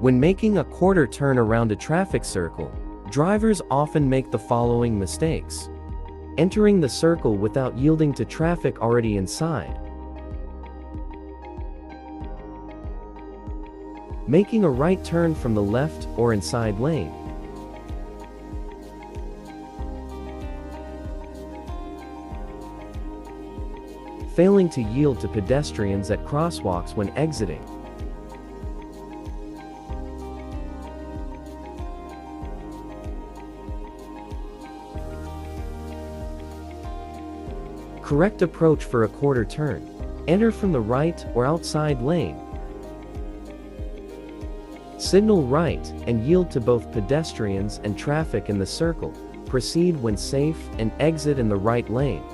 When making a quarter turn around a traffic circle, drivers often make the following mistakes. Entering the circle without yielding to traffic already inside. Making a right turn from the left or inside lane. Failing to yield to pedestrians at crosswalks when exiting. Correct approach for a quarter turn. Enter from the right or outside lane. Signal right and yield to both pedestrians and traffic in the circle. Proceed when safe and exit in the right lane.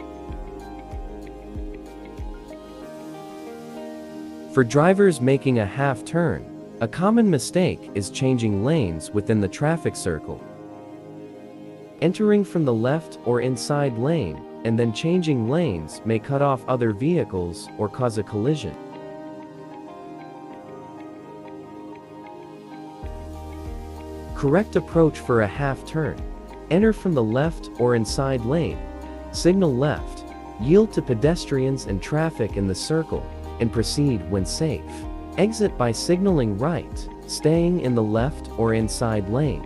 For drivers making a half turn, a common mistake is changing lanes within the traffic circle. Entering from the left or inside lane and then changing lanes may cut off other vehicles or cause a collision. Correct approach for a half turn. Enter from the left or inside lane. Signal left. Yield to pedestrians and traffic in the circle, and proceed when safe. Exit by signaling right, staying in the left or inside lane.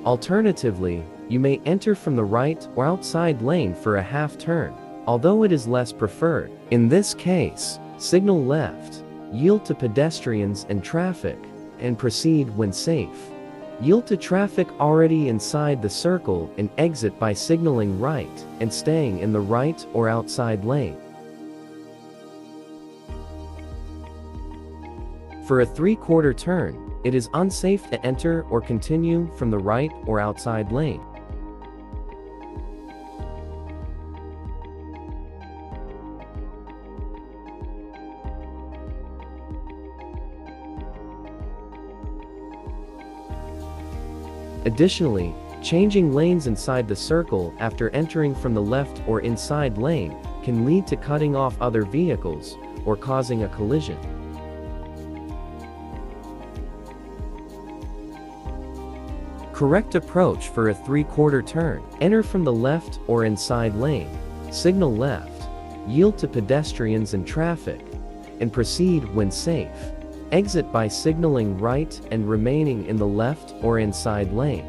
Alternatively, you may enter from the right or outside lane for a half turn, although it is less preferred. In this case, signal left, yield to pedestrians and traffic, and proceed when safe. Yield to traffic already inside the circle and exit by signaling right and staying in the right or outside lane. For a three-quarter turn, it is unsafe to enter or continue from the right or outside lane. Additionally, changing lanes inside the circle after entering from the left or inside lane can lead to cutting off other vehicles or causing a collision. Correct approach for a three-quarter turn. Enter from the left or inside lane. Signal left. Yield to pedestrians and traffic, and proceed when safe. Exit by signaling right and remaining in the left or inside lane.